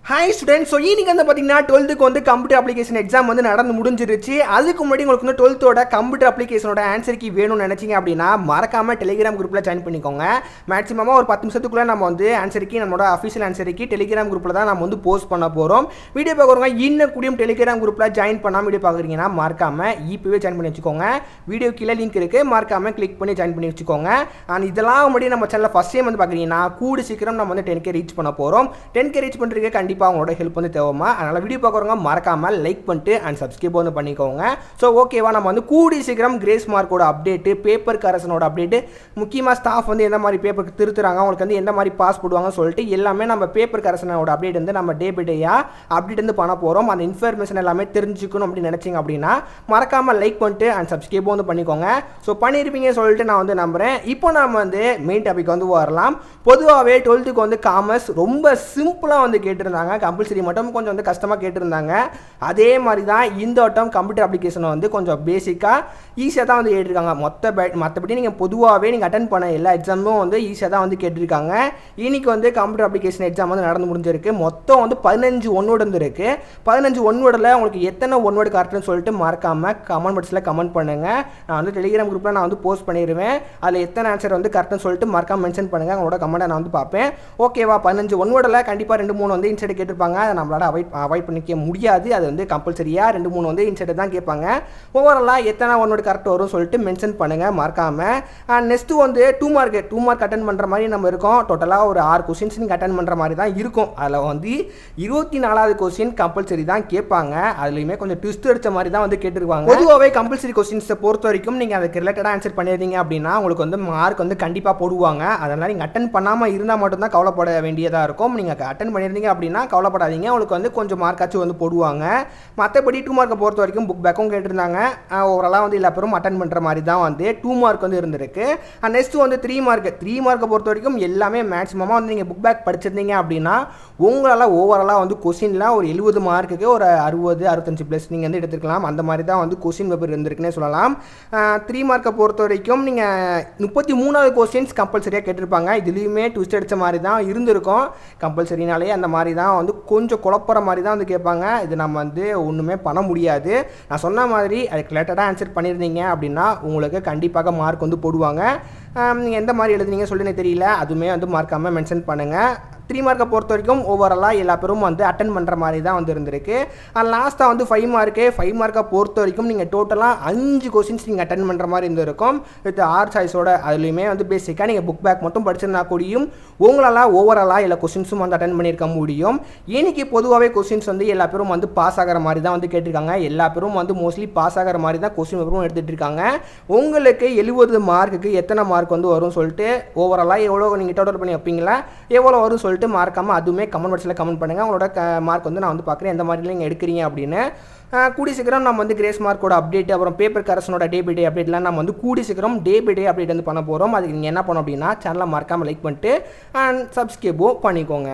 Hi students. So இன்னைக்கு வந்து பார்த்தீங்கன்னா 12க்கு வந்து கம்ப்யூட்டர் அப்ளிகேஷன் எக்ஸாம் வந்து நடந்து முடிஞ்சிருச்சு. அதுக்கு முன்னாடி உங்களுக்கு வந்து 12தோட கம்ப்யூட்டர் அப்ளிகேஷனோட ஆன்சர் கீ வேணும்னு நினச்சிங்க அப்படின்னா மறக்காம டெலிகிராம் குரூப்பில் ஜாயின் பண்ணிக்கோங்க. மேக்ஸிமமாக ஒரு 10 நிமிஷத்துக்குள்ளே நம்ம வந்து ஆன்சர் கீ நம்மளோட அஃபிஷியல் ஆன்சர் கீ டெலிகிராம் குரூப்பில் தான் நம்ம வந்து போஸ்ட் பண்ண போகிறோம். வீடியோ பார்க்குறவங்க இன்னும் கூடியும் டெலிகிராம் குரூப்பில் ஜாயின் பண்ணாமல் வீடியோ பார்க்குறீங்கன்னா மறக்காம இப்போவே ஜாயின் பண்ணி வச்சுக்கோங்க. வீடியோ கீழே லிங்க் இருக்குது, மறக்காம கிளிக் பண்ணி ஜாயின் பண்ணி வச்சுக்கோங்க. அண்ட் இதெல்லாம் முன்னாடி நம்ம சேனலில் ஃபஸ்ட் டைம் வந்து பார்க்குறீங்கன்னா கூடி சீக்கிரம் நம்ம வந்து 10K ரீச் பண்ண போகிறோம். 10K ரீச் பண்ணுறதுக்கு கண்டிப்பாக அவங்களோட ஹெல்ப் வந்து தேவைமா. அதனால் வீடியோ பார்க்குறவங்க மறக்காமல் லைக் பண்ணிட்டு அண்ட் சப்ஸ்கிரைப் வந்து பண்ணிக்கோங்க. ஸோ ஓகேவா, நம்ம வந்து கூடி சீக்கிரம் கிரேஸ் மார்க்கோட அப்டேட்டு, பேப்பர் கரெக்ஷனோட அப்டேட்டு, முக்கியமாக ஸ்டாஃப் வந்து எந்த மாதிரி பேப்பருக்கு திருத்துறாங்க, அவங்களுக்கு வந்து எந்த மாதிரி பாஸ் போடுவாங்கன்னு சொல்லிட்டு எல்லாமே நம்ம பேப்பர் கரெக்ஷனோட அப்டேட் வந்து நம்ம டே பை டேயாக அப்டேட் வந்து பண்ண போகிறோம். அந்த இன்ஃபர்மேஷன் எல்லாமே தெரிஞ்சுக்கணும் அப்படின்னு நினச்சிங்க அப்படின்னா மறக்காமல் லைக் பண்ணிட்டு அண்ட் சப்ஸ்கிரைப் வந்து பண்ணிக்கோங்க. ஸோ பண்ணியிருப்பீங்க சொல்லிட்டு நான் வந்து நம்புகிறேன். இப்போ நம்ம வந்து மெயின் டாபிக் வந்து வரலாம். பொதுவாகவே 12க்கு வந்து காமர்ஸ் ரொம்ப சிம்பிளாக வந்து கேட்டிருந்தாங்க, கம்பல்சரி மட்டும் கொஞ்சம் வந்து கஷ்டமாக கேட்டிருந்தாங்க. அதே மாதிரி தான் இந்த வட்டம் கம்ப்யூட்டர் அப்ளிகேஷனை வந்து கொஞ்சம் பேசிக்காக ஈஸியாக தான் வந்து கேட்டிருக்காங்க. மற்றபடி நீங்கள் பொதுவாகவே நீங்கள் அட்டன் பண்ண எல்லா எக்ஸாமும் வந்து ஈஸியாக தான் வந்து கேட்டிருக்காங்க. இன்னைக்கு வந்து கம்ப்யூட்டர் அப்ளிகேஷன் எக்ஸாம் வந்து நடந்து முடிஞ்சிருக்கு. மொத்தம் வந்து 15 ஒன்வேர்டு வந்து இருக்குது. 15 ஒன்வேர்டில் உங்களுக்கு எத்தனை ஒன்வேர்டு கரெக்டுன்னு சொல்லிட்டு மறக்காமல் கமெண்ட் பாக்ஸில் கமெண்ட் பண்ணுங்கள். நான் வந்து டெலிகிராம் குரூப்பில் நான் வந்து போஸ்ட் பண்ணிடுவேன். அதில் எத்தனை ஆன்சர் வந்து கரெக்டுன்னு சொல்லிட்டு மறக்காமல் மென்ஷன் பண்ணுங்கள். உங்களோட கமெண்ட்டை நான் வந்து பார்ப்பேன். ஓகேவா, 15 ஒன்வேர்டில் கண்டிப்பாக 2-3 வந்து இன்சைட் கேட்டிருப்பாங்க. அதை நம்மளால அவாய்ட் பண்ணிக்க முடியாது. அது வந்து கம்பல்சரியாக 2-3 வந்து இன்சைட் தான் கேட்பாங்க. ஓவராலாக எத்தனை ஒன்வேர்டு கரெக்ட் வரும் சொல்லிட்டு மென்ஷன் பண்ணுங்கள் மறக்காமல். நெக்ஸ்ட்டு வந்து 2 மார்க் அட்டன் பண்ணுற மாதிரி நம்ம இருக்கோம். டோட்டலாக ஒரு 6 கொஸ்டின்ஸ் நீங்கள் அட்டன் பண்ணுற மாதிரி தான் இருக்கும். அதில் வந்து 24வது கொஸ்டின் கம்பல்சரி தான் கேட்பாங்க. அதுலேயுமே கொஞ்சம் ட்விஸ்ட் அடித்த மாதிரி தான் வந்து கேட்டிருப்பாங்க. பொதுவாகவே கம்பல்சரி கொஸ்டின்ஸை பொறுத்த வரைக்கும் நீங்கள் அதுக்கு ரிலேட்டடாக ஆன்சர் பண்ணியிருந்தீங்க அப்படின்னா உங்களுக்கு வந்து மார்க் வந்து கண்டிப்பாக போடுவாங்க. அதனால் நீங்கள் அட்டன் பண்ணாமல் இருந்தால் மட்டும்தான் கவலைப்பட வேண்டியதாக இருக்கும். நீங்கள் அட்டன் பண்ணியிருந்தீங்க அப்படின்னா கவலைப்படாதீங்க, உங்களுக்கு வந்து கொஞ்சம் மார்க்காச்சும் வந்து போடுவாங்க. மற்றபடி 2 மார்க்கை பொறுத்த வரைக்கும் புக் பேக்கும் கேட்டிருந்தாங்க. ஓவராலாக வந்து எல்லா பேரும் அட்டன் பண்ணுற மாதிரி தான் வந்து 2 மார்க் வந்து இருந்திருக்கு. நெக்ஸ்ட்டு வந்து 3 மார்க்கை பொறுத்த வரைக்கும் எல்லாமே மேக்ஸிமமாக வந்து நீங்கள் புக் பேக் படிச்சிருந்தீங்க அப்படின்னா உங்களால் ஓவராலாக வந்து கொஸ்டினில் ஒரு 70 மார்க்குக்கு ஒரு 60-65 ப்ளஸ் நீங்கள் வந்து எடுத்துக்கலாம். அந்த மாதிரி தான் வந்து கொஸ்டின் பேப்பர் இருந்திருக்குன்னே சொல்லலாம். 3 மார்க்கை பொறுத்த வரைக்கும் நீங்கள் 33வது கொஸ்டின்ஸ் கம்பல்சரியாக கேட்டிருப்பாங்க. இதுலேயுமே ட்விஸ்ட் அடித்த மாதிரி தான் இருந்திருக்கும். கம்பல்சரினாலே அந்த மாதிரி தான் வந்து கொஞ்சம் குழப்பற மாதிரி தான் வந்து கேட்பாங்க. இது நம்ம வந்து ஒன்றுமே பண்ண முடியாது. நான் சொன்ன மாதிரி அதுக்கு ரிலேட்டடாக ஆன்சர் பண்ணியிருந்தீங்க அப்படின்னா உங்களுக்கு கண்டிப்பாக மார்க் வந்து போடுவாங்க. நீங்கள் எந்த மாதிரி எழுதுனீங்க சொல்லிட்டு எனக்கு தெரியல, அதுவுமே வந்து மார்க்காமல் மென்ஷன் பண்ணுங்கள். 3 மார்க்கை பொறுத்த வரைக்கும் ஓவராலாக எல்லா பேரும் வந்து அட்டன் பண்ணுற மாதிரி தான் வந்து இருந்திருக்கு. லாஸ்ட்டாக வந்து 5 மார்க்கை பொறுத்த வரைக்கும் நீங்கள் டோட்டலாக 5 கொஸ்டின்ஸ் நீங்கள் அட்டன் பண்ணுற மாதிரி இருந்திருக்கும் வித் 6 சாய்ஸோட. அதுலேயுமே வந்து பேசிக்காக நீங்கள் புக் பேக் மட்டும் படிச்சிருந்தா கூடியும் உங்களால் ஓவராலாக எல்லா கொஸ்டின்ஸும் வந்து அட்டன் பண்ணியிருக்க முடியும். இன்னைக்கு பொதுவாகவே கொஸ்டின்ஸ் வந்து எல்லா பேரும் வந்து பாஸ் ஆகிற மாதிரி தான் வந்து கேட்டிருக்காங்க. எல்லா பேரும் வந்து மோஸ்ட்லி பாஸ் ஆகிற மாதிரி தான் கொஸ்டின் பேப்பரும் எடுத்துகிட்டு இருக்காங்க. உங்களுக்கு 70 மார்க்குக்கு எத்தனை மார்க் வந்து வரும் சொல்லிட்டு ஓவராலாக எவ்வளோ நீங்கள் டோட்டல் பண்ணி வைப்பீங்களா, எவ்வளோ வரும் சொல்லிட்டு மறக்காமல் அதுவுமே கமெண்ட் பாக்ஸில் கமெண்ட் பண்ணுங்கள். உங்களோட மார்க் வந்து நான் வந்து பார்க்குறேன் எந்த மாதிரி நீங்கள் எடுக்கிறீங்க அப்படின்னு. கூடி சீக்கிரம் நம்ம வந்து கிரேஸ் மார்க்கோட அப்டேட், அப்புறம் பேப்பர் கரெக்ஷனோட டே பை டே அப்டேட்லாம் நம்ம வந்து கூடி சீக்கிரம் டே பை டே அப்டேட் வந்து பண்ண போகிறோம். அதுக்கு நீங்கள் என்ன பண்ணணும் அப்படின்னா சேனலை மறக்காமல் லைக் பண்ணிட்டு அண்ட் சப்ஸ்கிரைபோ பண்ணிக்கோங்க.